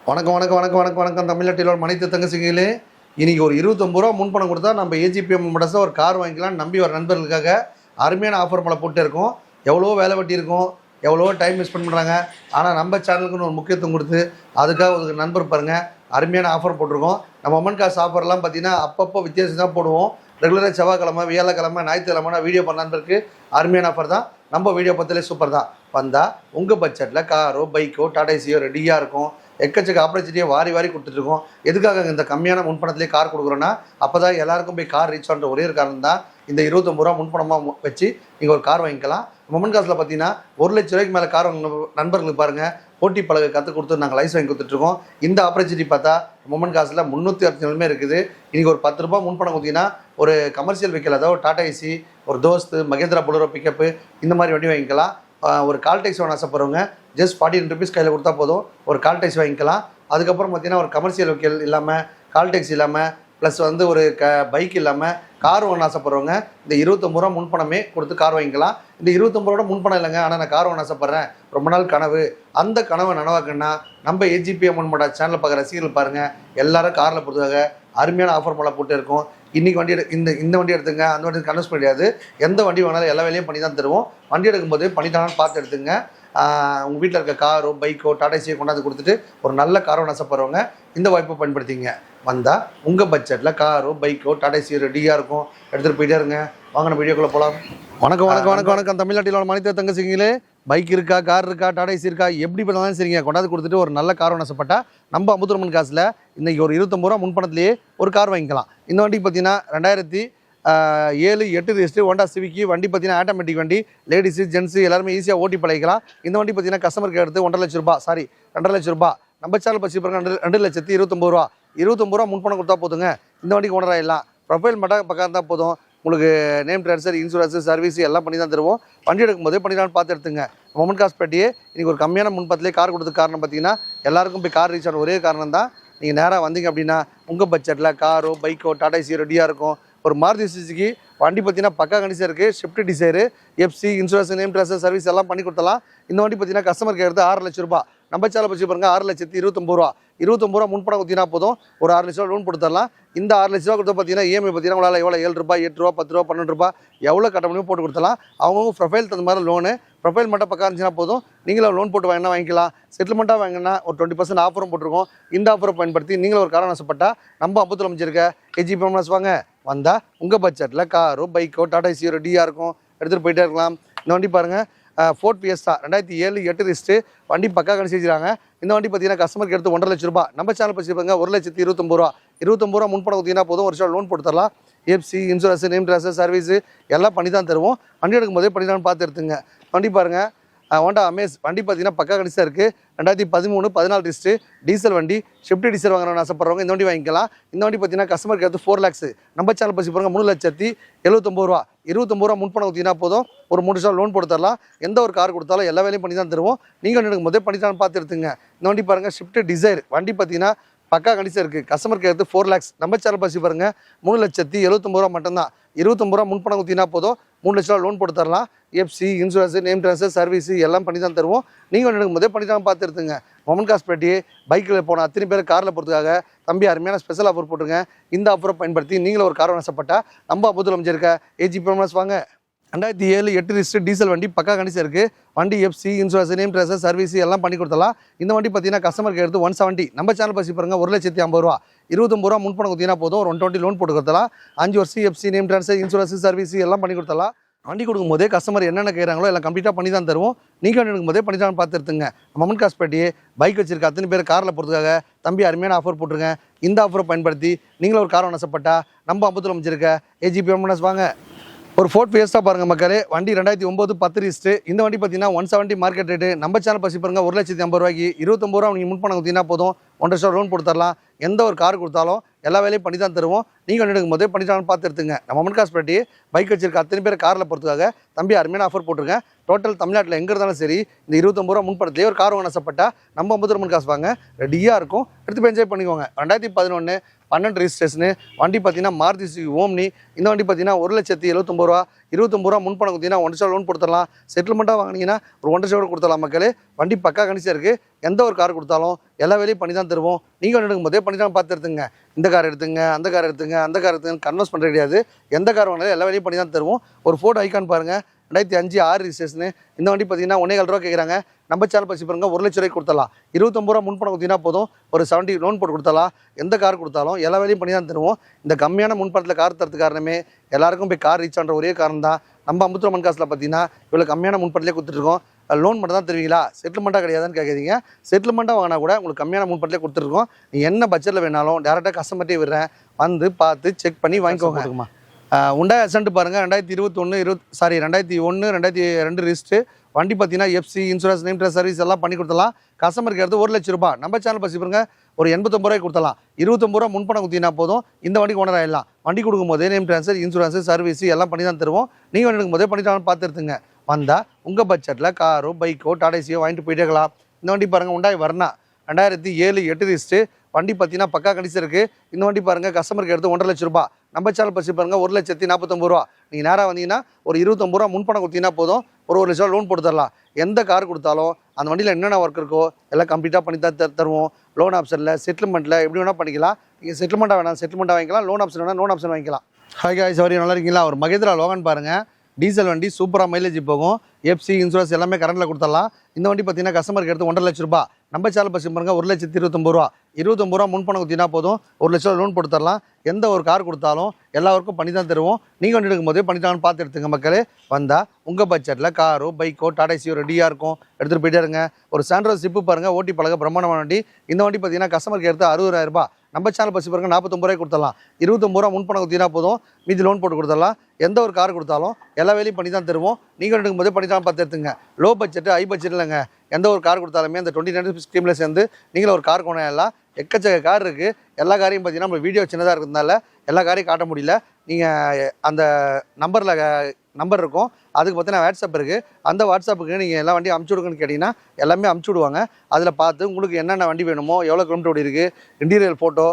வணக்கம் வணக்கம் வணக்கம் வணக்கம் வணக்கம் தமிழ்நாட்டில் மனைத்து தங்கச்சிங்களே. இன்றைக்கி ஒரு 29 ரூபா முன்பணம் கொடுத்தா நம்ம ஏஜிபிஎம் மடஸில் ஒரு கார் வாங்கிக்கலாம்னு நம்பி ஒரு நண்பர்களுக்காக அருமையான ஆஃபர் மேலே போட்டு இருக்கோம். எவ்வளோ வேலை வெட்டி இருக்கும், எவ்வளோ டைம் ஸ்பெண்ட் பண்ணுறாங்க. ஆனால் நம்ம சேனலுக்குன்னு ஒரு முக்கியத்துவம் கொடுத்து அதுக்காக ஒரு நண்பர் பாருங்கள் அருமையான ஆஃபர் போட்டிருக்கோம். நம்ம அம்மன் காசு ஆஃபர்லாம் பார்த்தீங்கன்னா அப்பப்போ வித்தியாசம் தான் போடுவோம். ரெகுலராக செவ்வாய்க்கிழமை, வியாழக்கிழமை, ஞாயிற்றுக்கிழமை வீடியோ பண்ண நண்பருக்கு அருமையான ஆஃபர் தான். நம்ம வீடியோ பார்த்தாலே சூப்பர் தான். வந்தால் உங்கள் பட்ஜெட்டில் காரோ பைக்கோ டாடா ஏசியோ ரெடியாக இருக்கும். எக்கச்சக்க ஆப்பர்ச்சுனிட்டியை வாரி வாரி கொடுத்துட்ருக்கோம். எதுக்காக இந்த கம்மியான முன்பணத்திலே கார் கொடுக்குறோன்னா அப்போ தான் எல்லாருக்கும் போய் கார் ரீச் ஆகிற ஒரே ஒரு காரணம் தான் இந்த 29 ரூபா முன்பணமாக வச்சு நீங்கள் ஒரு கார் வாங்கிக்கலாம். மொமன் காசில் பார்த்தீங்கன்னா 1 லட்ச ரூபாய்க்கு மேலே கார் வாங்கின நண்பர்களுக்கு பாருங்கள் போட்டி பழக கற்றுக் கொடுத்து நாங்கள் லைஸ் வாங்கி கொடுத்துட்ருக்கோம். இந்த ஆப்பர்ச்சுனிட்டி பார்த்தா மொமன் காசில் 360 இருக்குது. இன்றைக்கி ஒரு 10 ரூபா முன்பணம் கொடுத்தீங்கன்னா ஒரு கமர்ஷியல் வெஹிக்கிள், அதாவது டாடா ஏசி, ஒரு தோஸ்து, மகேந்திரா பொலரோ பிக்கப்பு, இந்த மாதிரி வண்டி வாங்கிக்கலாம். ஒரு கால் டேக்ஸி வாங்க ஆசைப்படுறவங்க ஜஸ்ட் 49 ருபீஸ் கையில் கொடுத்தா போதும், ஒரு கால் டேக்ஸி வாங்கிக்கலாம். அதுக்கப்புறம் பார்த்தீங்கன்னா ஒரு கமர்ஷியல் வெஹிக்கிள் இல்லாமல், கால் டேக்ஸி இல்லாமல், ப்ளஸ் வந்து ஒரு பைக் இல்லாமல் கார் வாங்க ஆசைப்படுறவங்க இந்த 29 ரூபா முன்பணமே கொடுத்து கார் வாங்கிக்கலாம். இந்த 29 ரூபா முன்பணம் இல்லைங்க, ஆனால் நான் கார் வாங்க ஆசைப்பட்றேன், ரொம்ப நாள் கனவு, அந்த கனவை நனவாக்குன்னா நம்ம ஏஜிபிஎம் மோட சேனலில் பார்க்குற ரசிகர்கள் பாருங்கள் எல்லாரும் காரில் பொறுத்ததாக அருமையான ஆஃபர் போல போட்டு இருக்கோம். இன்றைக்கி வண்டி இந்த வண்டி எடுத்துங்க, அந்த வண்டி கன்வெர்ஸ் கிடையாது. எந்த வண்டி வேணாலும் எல்லா வேலையும் பண்ணி தான் தருவோம். வண்டி எடுக்கும்போது பண்ணிட்டானு பார்த்து எடுத்துங்க. உங்கள் வீட்டில் இருக்க காரோ பைக்கோ டாடா ஏசியோ கொண்டாந்து கொடுத்துட்டு ஒரு நல்ல காரோ ஆசைப்படுறவங்க இந்த வாய்ப்பை பயன்படுத்திங்க. வந்தால் உங்கள் பட்ஜெட்டில் காரோ பைக்கோ டாடா ஏசியோ ரெடியாக இருக்கும், எடுத்துகிட்டு போயிட்டே இருங்க. வாங்கின வீடியோக்குள்ளே போகலாம். வணக்கம் வணக்கம் வணக்கம் வணக்கம் தமிழ்நாட்டில் மனித தங்கச்சிங்களே. பைக் இருக்கா, கார் இருக்கா, டாடா ஏசி இருக்கா, எப்படி பண்ணாலும் சரிங்க, கொண்டாந்து கொடுத்துட்டு ஒரு நல்ல கார் ஆசைப்பட்டா நம்ம அமுத்துரமன் காசில் இன்றைக்கி ஒரு 29 ரூபா முன்பணத்துலேயே ஒரு கார் வாங்கிக்கலாம். இந்த வண்டிக்கு பார்த்தீங்கன்னா 2007 8 ரெஜிஸ்ட்ரு ஹோண்டா சிவிக்கு வண்டி. பார்த்தீங்கன்னா ஆட்டோமேட்டிக் வண்டி, லேடிஸு ஜென்ஸு எல்லாருமே ஈஸியாக ஓட்டி பழகிக்கலாம். இந்த வண்டி பார்த்தீங்கன்னா கஸ்டமருக்கு எடுத்து 1.5 லட்ச ரூபா, 2 லட்ச ரூபா. நம்ம சேனல் பற்றி பாருங்க 2,29 ரூபா. 29 ரூபா முன்பணம் கொடுத்தா போதுங்க, இந்த வண்டிக்கு ஓனர் ஆகிடலாம். ப்ரொஃபைல் மட்டும் பக்கம் இருந்தால் போதும், உங்களுக்கு நேம் ட்ரான்ஸ்ஃபர், இன்சூரன்ஸு, சர்வீஸ் எல்லாம் பண்ணி தான் தருவோம். வண்டி எடுக்கும்போதே பண்ணிடலான்னு பார்த்து எடுத்துங்க. மொமன் காசு பேட்டியே இன்றைக்கி ஒரு கம்மியான முன்பத்திலே கார் கொடுத்த காரணம் பார்த்தீங்கன்னா எல்லாருக்கும் போய் கார் ரீச் ஆன ஒரே காரணம் தான். நீங்கள் நேராக வந்தீங்க அப்படின்னா உங்கள் பட்ஜெட்டில் காரோ பைக்கோ டாடா ஏசி ரெடியாக இருக்கும். ஒரு மாருதி சுசுகி வண்டி பார்த்தீங்கன்னா பக்கா கண்டிஷன் இருக்குது. Shift Dzire, FC, insurance, name transfer, service எல்லாம் பண்ணி கொடுத்தலாம். இந்த வண்டி பார்த்தீங்கன்னா கஸ்டமருக்கு எடுத்து 6 லட்ச ரூபா. நம்ம சேனல் பற்றி பாருங்கள் 6,29 ரூபா. 29 ரூபா முன்பணம் கொடுத்தீங்கன்னா போதும், ஒரு 6 லட்ச ரூபா லோன் கொடுத்துடலாம். இந்த 6 லட்ச ரூபா கொடுத்தா பார்த்தீங்கன்னா இஎம்ஐ பார்த்தீங்கன்னா உங்களால் எவ்வளோ 7 ரூபா, 8 ரூபா, 10 ரூபா, 12 ரூபா எவ்வளோ கட்ட முடியும் போட்டு கொடுத்தலாம். அவங்கவுங்க ப்ரொஃபைல் தகுந்த மாதிரி லோனு, ப்ரொஃபைல் மட்டும் பக்கம் இருந்துச்சுன்னா போதும், நீங்களும் லோன் போட்டு வாங்கினா வாங்கிக்கலாம். செட்டில்மெண்ட்டாக வாங்கினா ஒரு 20% ஆஃபரும் போட்டிருக்கோம். இந்த ஆஃபரை பயன்படுத்தி நீங்களும் ஒரு காரணம் ஆசைப்பட்டால் நம்ம அம்புத்தில் அமைச்சிருக்க ஏஜிபிஎம் வாங்க. வந்தால் உங்கள் பட்ஜெட்டில் காரோ பைக்கோ டாடா ஏசியோ ரெடியாக இருக்கும், எடுத்துகிட்டு போயிட்டே இருக்கலாம். இந்த வண்டி பாருங்கள் ஃபோர்ட் ஃபியஸ்டா 2007 8 ரெஜிஸ்ட்ரு வண்டி பக்கா கணிச்சு வச்சுருக்காங்க. இந்த வண்டி பார்த்தீங்கன்னா கஸ்டமருக்கு எடுத்து 1.5 லட்ச ரூபா. நம்ம சேனல் பற்றி பாருங்க 1,29 ரூபா. 29 ரூபா முன்பணம் கொடுத்தீங்கன்னா போதும், ஒரு வருஷம் லோன் போட்டு தரலாம். FC, insurance, name transfer, service எல்லாம் பண்ணி தான் தருவோம். வண்டி எடுக்கும் போதே பண்ணிடலான்னு பார்த்து எடுத்துங்க. வண்டி பாருங்கள் ஹோண்டா அமேஸ் வண்டி பார்த்தீங்கன்னா பக்கா கணிசாக இருக்குது. 2013 14 ரெஜிஸ்ட்ரு டீசல் வண்டி. ஷிஃப்ட் டீசல் வாங்குறவங்க ஆசைப்படுறவங்க இந்த வண்டி வாங்கிக்கலாம். இந்த வண்டி பார்த்தீங்கன்னா கஸ்டமருக்கு எடுத்து 4 lakhs. நம்ம சேனல் பற்றி பாருங்கள் 3,79 ரூபா. 29 ரூபா முன்பணம் கொடுத்தீங்கன்னா போதும், ஒரு 3 வருஷம் லோன் போட்டு தரலாம். எந்த ஒரு கார் கொடுத்தாலும் எல்லா வேலையும் பண்ணி தான் தருவோம். நீங்கள் எடுக்கும் போதே பண்ணிட்டான்னு பார்த்து எடுத்துங்க. இந்த வண்டி பாருங்கள் ஷிஃப்ட் டிசைர் வண்டி பார்த்தீங்கன்னா பக்கா கண்டிஷன் இருக்குது. கஸ்டமருக்கு எடுத்து 4 lakhs. நம்ம சேனல் பற்றி பாருங்கள் 3,79 ரூபா மட்டும்தான். 29 ரூபா முன்பணம் கொடுத்தீங்கன்னா போதும், 3 லட்ச ரூபா லோன் போட்டு தரலாம். FC, insurance, name transfer, service எல்லாம் பண்ணி தான் தருவோம். நீங்கள் எடுக்கும் போதே பண்ணிட்டான்னு பார்த்து எடுத்துங்க. மொமன் காசு பேட்டியே பைக்கில் போன அத்தனை பேர் காரில் போகிறதுக்காக தம்பி அருமையான ஸ்பெஷல் ஆஃபர் போட்டுருங்க. இந்த ஆஃபரை பயன்படுத்தி நீங்களும் ஒரு கார் ஆசைப்பட்டால் நம்ம அபுத்தில் அமைச்சிருக்க ஏஜிபிஎம் வாங்க. 2007 8 ரெஜிஸ்ட்ரு டீசல் வண்டி பக்கா கண்டிஷன் இருக்குது. வண்டி FC, insurance, name transfer, service எல்லாம் பண்ணி கொடுத்தலாம். இந்த வண்டி பார்த்தீங்கன்னா கஸ்டமருக்கு எடுத்து 170. நம்ம சேனல் பற்றி பாருங்க 1,50,000 ரூபா. 29 ரூபா முன்பணம் கொடுத்தீங்கன்னா போதும், ஒரு 120 லோன் போட்டு கொடுத்தலாம். 5 வருஷம் FC, name transfer, insurance, service எல்லாம் பண்ணி கொடுத்தலாம். வண்டி கொடுக்கும்போதே கஸ்டமர் என்னென்ன கேட்குறாங்களோ எல்லாம் கம்ப்ளீட்டாக பண்ணி தான் தருவோம். நீங்கள் எடுக்கும் போதே பண்ணிட்டான்னு பார்த்து எடுத்துங்க. மொமன் காசு பேட்டியே பைக் வச்சிருக்க அத்தனை பேர் காரில் போகிறதுக்காக தம்பி அருமையான ஆஃபர் போட்டுருங்க. இந்த ஆஃபரை பயன்படுத்தி நீங்களும் ஒரு கார் ஆசைப்பட்டா நம்ம அம்புத்தில் அமைச்சிருக்க ஏஜிபிஎம் வாங்க. ஒரு ஃபோர்ட் ஃபியஸ்டா பாருங்கள் மக்களே, வண்டி 2009 10 ரெஜிஸ்ட்ரு. இந்த வண்டி பார்த்தீங்கன்னா 170 மார்க்கெட் ரேட்டு. நம்ம சேனல் பற்றி பாருங்கள் 1,50,000 ரூபாய்க்கு. 29 ரூபா நீங்கள் முன்பணம் கொடுத்தீங்கன்னா போதும், 1 வருஷம் லோன் போட்டு தரலாம். எந்த ஒரு கார் கொடுத்தாலும் எல்லா வேலையும் பண்ணி தான் தருவோம். நீங்கள் வண்டி எடுக்கும் போதே பண்ணிட்டான்னு பார்த்து எடுத்துங்க. நம்ம மொமன் காசு பேட்டி பைக் வச்சிருக்க அத்தனை பேர் காரில் போகிறதுக்காக தம்பி அருமையான ஆஃபர் போட்டிருக்கேன். டோட்டல் தமிழ்நாட்டில் எங்கே இருந்தாலும் சரி இந்த 29 ரூபா முன்பணத்திலே ஒரு கார் வாங்க ஆசைப்பட்டா நம்ம 50 ரூபா காசு வாங்க ரெடியாக இருக்கும், எடுத்து போய் என்ஜாய் பண்ணிக்கோங்க. 2011 12 ரிஜிஸ்ட்ரேஷனு. வண்டி பார்த்தீங்கன்னா மாருதி சுசுகி ஓம்னி. இந்த வண்டி பார்த்தீங்கன்னா 1,79,000 ரூபா. 29 ரூபா முன்பணம் கொடுத்தீங்கன்னா 1,00,000 லோன் கொடுத்துடலாம். செட்டில்மெண்ட்டாக வாங்கினீங்கன்னா ஒரு 1,50,000 கூட கொடுத்துடலாம் மக்களே. வண்டி பக்கா கண்டிஷன் இருக்குது. எந்த ஒரு கார் கொடுத்தாலும் எல்லா வேலையும் பண்ணி தான் தருவோம். நீங்கள் எடுக்கும் போதே பண்ணி தான் பார்த்து எடுத்துங்க. இந்த கார் எடுத்துங்க, அந்த கார் எடுத்துங்க, அந்த கார் எடுத்துங்க கன்வெர்ஸ் பண்ணுறது கிடையாது. எந்த கார் வாங்கினாலும் எல்லா வேலையும் பண்ணி தான் தருவோம். ஒரு ஃபோர்ட் ஐகான் பாருங்கள், 2005 6 ரிஜிஸ்ட்ரேஷனு. இந்த வண்டி பார்த்தீங்கன்னா 1,4 ரூபா கேட்குறாங்க. நம்ம சேனல் பற்றி பாருங்க, 1,00,000 ரூபாய்க்கு கொடுத்தலாம். 29 ரூபா முன்பணம் கொடுத்தீங்கன்னா போதும், ஒரு 70 லோன் போட்டு கொடுத்தலாம். எந்த கார் கொடுத்தாலும் எல்லா வேலையும் பண்ணி தான் தருவோம். இந்த கம்மியான முன்பணத்தில் கார் தரது காரணமே எல்லாருக்கும் போய் கார் ரீச் ஆன்ற ஒரே காரணம் தான். நம்ம அம்புத்துறை மண்காசில் பார்த்தீங்கன்னா இவ்வளோ கம்மியான முன்பணத்திலே கொடுத்துருக்கோம். லோன் மட்டும் தான் தருவீங்களா, செட்டில்மெண்ட்டாக கிடையாதுன்னு கேட்குறீங்க. செட்டில்மெண்ட்டாக வாங்கினா கூட உங்களுக்கு கம்மியான முன்பணத்திலே கொடுத்துருக்கோம். நீ என்ன பட்ஜெட்டில் வேணாலும் டேரெக்டாக கஸ்டமர்ட்டே விடுறேன், வந்து பார்த்து செக் பண்ணி வாங்கிக்கோங்க. உண்டாய் அசன்ட் பாருங்கள், 2001 2002 ரிஜிஸ்ட்ரு. வண்டி பார்த்தீங்கன்னா FC insurance name dress service எல்லாம் பண்ணி கொடுத்தலாம். கஸ்டமருக்கு எடுத்து 1,00,000 ரூபாய். நம்ம சேனல் பற்றி பாருங்க, ஒரு 89 ரூபாய்க்கு கொடுத்தலாம். 29 ரூபா முன்பணம் கொடுத்தீங்கன்னா போதும், இந்த வண்டிக்கு ஓனர் ஆகிடலாம். வண்டி கொடுக்கும்போதே நேம் ட்ரான்ஸ்ஃபர் இன்சூரன்ஸ் சர்வீஸ் எல்லாம் பண்ணி தான் தருவோம். நீங்கள் வண்டி எடுக்கும் போதே பண்ணிட்டாலும் பார்த்து எடுத்துங்க. வந்தால் உங்கள் பட்ஜெட்டில் காரோ பைக்கோ டாடேசியோ வாங்கிட்டு போயிட்டே இருக்கலாம். இந்த வண்டி பாருங்கள், உண்டாய் வர்ணா 2007 8 ரிஜிஸ்ட்ரு. வண்டி பார்த்தீங்கன்னா பக்கா கண்டிஷன் இருக்குது. இந்த வண்டி பாருங்கள், கஸ்டமருக்கு எடுத்து 1,50,000 ரூபாய். நம்ம சேனல் பற்றி பாருங்கள், 1,49 ரூபா. நீங்கள் நேராக வந்தீங்கன்னா ஒரு 29 ரூபா முன்பணம் கொடுத்தீங்கன்னா போதும், ஒரு 1,00,000 லோன் போட்டு தரலாம். எந்த கார் கொடுத்தாலும் அந்த வண்டியில் என்னென்ன ஒர்க் இருக்கோ எல்லாம் கம்ப்ளீட்டாக பண்ணி தான் தருவோம். லோன் ஆப்ஷனில் செட்டில்மெண்ட்டில் எப்படி வேணால் பண்ணிக்கலாம். நீங்கள் செட்டில்மெண்ட்டாக வேணாம் செட்டில்மெண்ட்டாக வாங்கிக்கலாம், லோன் ஆப்ஷன் வேணால் லோன் ஆப்ஷன் வாங்கிக்கலாம். ஹாய் காய்ஸ், வரையும் நல்லா இருக்கீங்களா? ஒரு மகேந்திரா லோகன் பாருங்கள், டீசல் வண்டி சூப்பராக மைலேஜ் போகும். எஃப்சி இன்சூரன்ஸ் எல்லாமே கரண்டில் கொடுத்துடலாம். இந்த வண்டி பார்த்தீங்கன்னா கஸ்டமருக்கு எடுத்து 1,50,000 ரூபாய். நம்ம சேனல் பற்றி பாருங்கள், 1,29 ரூபா. 29 ரூபா முன்பணம் கொடுத்தீங்கன்னா போதும், 1,00,000 லோன் போட்டு தரலாம். எந்த ஒரு கார் கொடுத்தாலும் எல்லா ஒர்க்கும் பண்ணி தான் தருவோம். நீங்கள் வண்டி எடுக்கும் போதே பண்ணிட்டாங்கன்னு பார்த்து எடுத்துங்க மக்களே. வந்தால் உங்கள் பட்ஜெட்டில் காரோ பைக்கோ டாடாசியோ ரெடியாக இருக்கும், எடுத்துகிட்டு போயிட்டே இருங்க. ஒரு சாண்ட்ரோஸ் ஜிப்பு பாருங்கள், ஓட்டி பழக பிரம்மாண்டமான வண்டி. இந்த வண்டி பார்த்தீங்கன்னா கஸ்டமருக்கு எடுத்து 60,000 ரூபாய். நம்ம சேனல் பற்றி பாருங்கள், 49 ரூபாய்க்கு கொடுத்துடலாம். 29 ரூபா முன்பணம் கொடுத்தீங்கன்னா போதும், மீதி லோன் போட்டு கொடுத்துடலாம். எந்த ஒரு கார் கொடுத்தாலும் எல்லா வேலையும் பண்ணி தான் தருவோம். நீங்கள் எடுக்கும் போதே பண்ணிட்டாலும் பார்த்து எடுத்துங்க. லோ பட்ஜெட்டு ஹை பட்ஜெட் இல்லைங்க. எந்த ஒரு கார் கொடுத்தாலுமே அந்த 2020 ஸ்கீமில் சேர்ந்து நீங்களும் ஒரு கார் கொண்டாடலாம். எக்கச்சக்க கார் இருக்குது. எல்லா காரையும் பார்த்தீங்கன்னா நம்ம வீடியோ சின்னதாக இருக்கிறதுனால எல்லா காரையும் காட்ட முடியல. நீங்கள் அந்த நம்பர் இருக்கும், அதுக்கு பார்த்தீங்கன்னா வாட்ஸ்அப் இருக்குது. அந்த வாட்ஸ்அப்புக்கு நீங்கள் எல்லா வண்டியும் அமுச்சு விடுங்கன்னு கேட்டிங்கன்னா எல்லாமே அமுச்சு விடுவாங்க. அதில் பார்த்து உங்களுக்கு என்னென்ன வண்டி வேணுமோ, எவ்வளோ கிலோமீட்டர் ஓடி இருக்குது, இன்டீரியர் ஃபோட்டோ,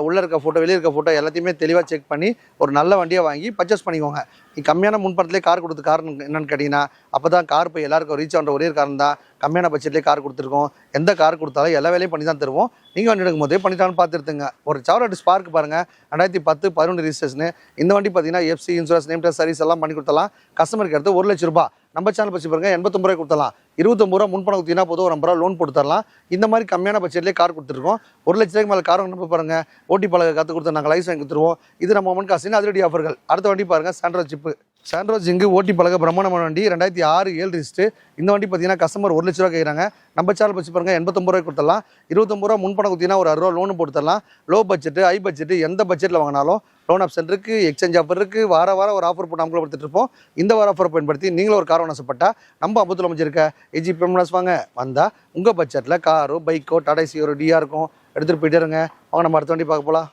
உள்ளே இருக்க ஃபோட்டோ, வெளியே இருக்க ஃபோட்டோ எல்லாத்தையுமே தெளிவாக செக் பண்ணி ஒரு நல்ல வண்டியை வாங்கி பர்ச்சேஸ் பண்ணிக்கோங்க. கம்மியான முன்பணத்திலே கார் கொடுத்த காரணம் என்னென்னு கேட்டிங்கன்னா, அப்போ தான் கார் போய் எல்லாருக்கும் ரீச் ஆகிற ஒரே காரணம் தான். கம்மியான பட்ஜெட்லேயே கார் கொடுத்துருக்கோம். எந்த கார் கொடுத்தாலும் எல்லா வேலையும் பண்ணி தான் தருவோம். நீங்கள் வண்டி எடுக்கும் போதே பண்ணிட்டாலும் பார்த்துருத்துங்க. ஒரு செவரோலெட் ஸ்பார்க் பாருங்கள், 2010 11 ரிஜிஸ்ட்ரேஷனு. இந்த வண்டி பார்த்தீங்கன்னா FC insurance name dress service எல்லாம் பண்ணி கொடுத்தலாம். கஸ்டமருக்கு எடுத்து 1,00,000 ரூபாய். நம்ம சேனல் பற்றி பாருங்க, 89 ரூபாய் கொடுத்தலாம். 29 ரூபா முன்பணம் கொடுத்தீங்கன்னா போதும், ஒரு 50 ரூபா லோன் போட்டு தரலாம். இந்த மாதிரி கம்மியான பட்ஜெட்லேயே கார் கொடுத்துருக்கோம். 1,00,000 ரூபாய்க்கு மேலே கார் வாங்க பாருங்க, ஓட்டி பழக கற்றுக் கொடுத்து நாங்கள் லைசன்ஸ் வாங்கி கொடுத்துருவோம். இது நம்ம மொமெண்ட் காசுன்னு அதிரடி ஆஃபர்கள். அடுத்த வண்டி பாருங்கள், சாண்ட்ரோஸ் ஜிப்பு. சாண்ட்ரோஸ் இங்கு ஓட்டி பழக பிரம்மாண்டமான வண்டி, 2006 7 ரிஜிஸ்ட்ரு. இந்த வண்டி பார்த்தீங்கன்னா கஸ்டமர் 1,00,000 ரூபா கேட்குறாங்க. நம்ம சேனல் பற்றி பாருங்கள், 89 ரூபாய்க்கு கொடுத்துடலாம். 29 ரூபா முன்பணம் கொடுத்தீங்கன்னா ஒரு 60 ரூபா லோன் போட்டு தரலாம். லோ பட்ஜெட்டு ஹை பட்ஜெட்டு எந்த பட்ஜெட்டில் வாங்கினாலும் லோன் ஆப்ஷன் இருக்குது, எக்ஸ்சேஞ்ச் ஆஃபர் இருக்குது. வாரம் ஒரு ஆஃபர் போட்டு நம்மளும் கொடுத்துட்டு இருப்போம். இந்த வார ஆஃபரை பயன்படுத்தி நீங்களும் ஒரு கார் வாங்க ஆசைப்பட்டா நம்ம அம்புத்துல அமைச்சிருக்க ஏஜிபி வாங்க. வந்தால் உங்கள் பட்ஜெட்டில் காரோ பைக்கோ டாடாசியோ ரெடியாக இருக்கும், எடுத்துகிட்டு போயிட்டே இருங்க. வாங்க நம்ம அடுத்த வண்டி பார்க்க போகலாம்.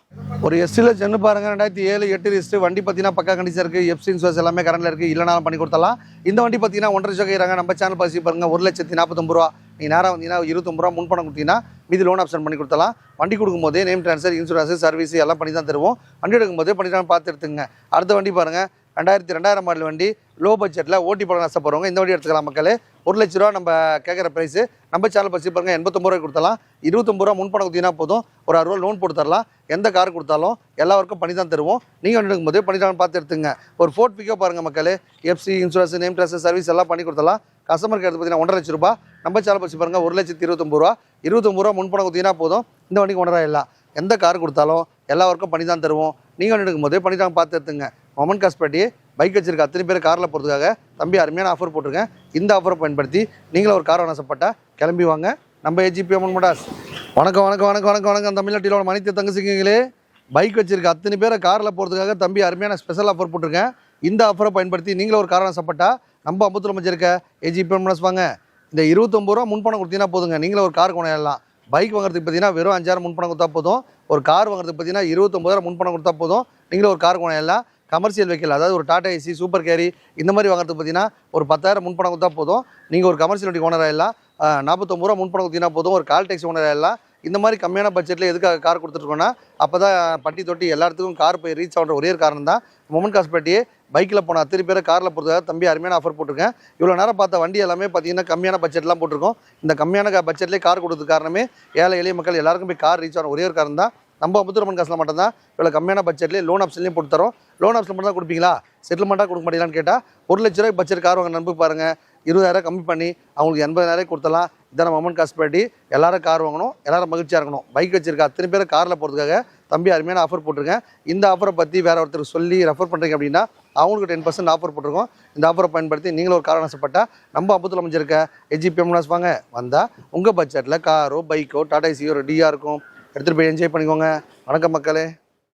ஒரு எஸ்டியில் சென்று பாருங்கள், 2007 8 ரிஜிஸ்ட்ரு. வண்டி பார்த்தீங்கன்னா பக்கா கண்டிஷன் இருக்குது. எஃப்சி இன்சூரன்ஸ் எல்லாமே கரண்டில் இருக்குது, இல்லைனாலும் பண்ணி கொடுத்தலாம். இந்த வண்டி பார்த்தீங்கன்னா 1,50,000 கேட்குறாங்க. நம்ம சேனல் பற்றி பாருங்கள், 1,49 ரூபா. நீங்கள் நேராக வந்தீங்கன்னா 29 ரூபா முன்பணம் கொடுத்தீங்கன்னா மீதி லோன் ஆப்ஷன் பண்ணி கொடுத்தலாம். வண்டி கொடுக்கும்போதே நேம் ட்ரான்ஸ்ஃபர் இன்சூரன்ஸ் சர்வீஸ் எல்லாம் பண்ணி தான் தருவோம். வண்டி எடுக்கும்போதே பண்ணிட்டாலும் பார்த்து எடுத்துங்க. அடுத்த வண்டி பாருங்கள், 2000 மாடல் வண்டி, லோ பட்ஜெட்டில் ஓட்டி பழக ஆசைப்படுறவங்க இந்த வண்டி எடுத்துக்கலாம் மக்களே. 1,00,000 ரூபா நம்ம கேட்குற ப்ரைஸு. நம்ம சேனல் பற்றி பாருங்கள், 89 ரூபாய்க்கு கொடுத்தலாம். 29 ரூபா முன்பணம் கொடுத்தீங்கன்னா போதும், ஒரு 60 ரூபா லோன் போட்டு தரலாம். எந்த கார் கொடுத்தாலும் எல்லா ஒர்க்கும் பண்ணி தான் தருவோம். நீங்கள் வண்டி எடுக்கும்போதே பண்ணிட்டாலும் பார்த்து எடுத்துங்க. ஒரு ஃபோர்ட் பிக்கோ பாருங்கள் மக்களே, FC insurance name dress service எல்லாம் பண்ணி கொடுத்தலாம். கஸ்டமருக்கு எடுத்து பார்த்தீங்கன்னா 1,50,000 ரூபாய். நம்ம சேனல் பற்றி பாருங்கள், 1,29 ரூபா. 29 ரூபா முன்பணம் கொடுத்தீங்கன்னா போதும், இந்த வண்டிக்கு ஒன்றரை இல்லை. எந்த கார் கொடுத்தாலும் எல்லா ஒர்க்கும் பண்ணி தான் தருவோம். நீங்கள் வண்டி எடுக்கும் போதே பண்ணிட்டாங்க பார்த்து எடுத்துங்க. மொமெண்ட் காஸ்பேட்டி பைக் வச்சிருக்க அத்தனை பேர் காரில் போகிறதுக்காக தம்பி அருமையான ஆஃபர் போட்டிருக்கேன். இந்த ஆஃபரை பயன்படுத்தி நீங்களும் ஒரு கார் ஆசைப்பட்டா கிளம்பி வாங்க. நம்ம ஏஜிபி மோட்டார்ஸ். வணக்கம் தமிழ்நாட்டிலோட மனித தங்கச்சிங்களே. பைக் வச்சிருக்க அத்தனை பேரை காரில் போகிறதுக்காக தம்பி அருமையான ஸ்பெஷல் ஆஃபர் போட்டிருக்கேன். இந்த ஆஃபரை பயன்படுத்தி நீங்களும் ஒரு கார் ஆசைப்பட்டா நம்ம அம்புத்துல வச்சிருக்க ஏஜிபி மோட்டார்ஸ் வாங்க. இந்த 29 ரூபா முன்பணம் கொடுத்தீங்கன்னா போதுங்க, நீங்களும் ஒரு கார் கொண்டாடலாம். பைக் வாங்குறதுக்கு பார்த்தீங்கன்னா வெறும் 5,000 முன்பணம் கொடுத்தா போதும். ஒரு கார் வாங்குறதுக்கு பார்த்தீங்கன்னா 29 ரூபா முன்பணம் கொடுத்தா போதும், நீங்களும் ஒரு கார் கொண்டாடலாம். கமர்ஷியல் வெஹிக்கிள், அதாவது ஒரு டாடா ஏசி சூப்பர் கேரி இந்த மாதிரி வாங்குறதுக்கு பார்த்தீங்கன்னா ஒரு 10,000 முன்பணம் கொடுத்தா போதும், நீங்கள் ஒரு கமர்ஷியல் வண்டி ஓனர் ஆகிடலாம். 49 ரூபா முன்பணம் கொடுத்தீங்கன்னா போதும், ஒரு கால் டேக்ஸி ஓனர் ஆகிடலாம். இந்த மாதிரி கம்மியான பட்ஜெட்டில் எதுக்காக கார் கொடுத்துருக்கோன்னா அப்போ தான் பட்டி தொட்டி எல்லாத்துக்கும் கார் போய் ரீச் ஆகிற ஒரே காரணம் தான் மொமெண்ட் காஸ்பேட்டியே பைக்கில் போன அத்தனை பேரை காரில் போகிறதுக்காக தம்பி அருமையான ஆஃபர் போட்டிருக்கேன். இவ்வளோ நேரம் பார்த்த வண்டி எல்லாமே பார்த்தீங்கன்னா கம்மியான பட்ஜெட்லாம் போட்டிருக்கோம். இந்த கம்மியான பட்ஜெட்லேயே கார் கொடுத்தது காரணமே ஏழை எளிய மக்கள் எல்லாருக்கும் போய் கார் ரீச் ஆகிற ஒரே ஒரு காரணம் தான். நம்ம அமுத்துரமன் காசில் மட்டும்தான் இவ்வளோ கம்மியான பட்ஜெட்லேயே லோன் ஆப்ஷன்லேயும் போட்டு தரோம். லோன் ஆப்ஷன் மட்டும் தான் கொடுப்பீங்களா, செட்டில்மெண்ட்டாக கொடுக்க மாட்டீங்களான்னு கேட்டால் 1 லட்ச ரூபாய் பட்ஜெட் கார் வாங்க நம்பி பாருங்கள், 20,000 கம்மி பண்ணி அவங்களுக்கு 80,000 கொடுத்தலாம். இதான் மொமெண்ட் காஸ்பேட்டி. எல்லாரும் கார் வாங்கணும், எல்லாரும் மகிழ்ச்சியாக இருக்கணும். பைக் வச்சிருக்க அத்தனை பேர் காரில் போகிறதுக்காக தம்பி அருமையான ஆஃபர் போட்டிருக்கேன். இந்த ஆஃபரை பற்றி வேற ஒருத்தர் சொல்லி ரெஃபர் பண்ணுறீங்க அப்படின்னா அவங்களுக்கு 10% ஆஃபர் போட்டிருக்கோம். இந்த ஆஃபரை பயன்படுத்தி நீங்களும் ஒரு கார் ஆசைப்பட்டால் நம்ம அம்புத்தில் அமைஞ்சிருக்க ஏஜிபிஎம் வாங்க வந்தால் உங்கள் பட்ஜெட்டில் காரோ பைக்கோ டாடா ஏசியோ ரெடியாக இருக்கும். எடுத்துகிட்டு போய் என்ஜாய் பண்ணிக்கோங்க. வணக்கம் மக்களே.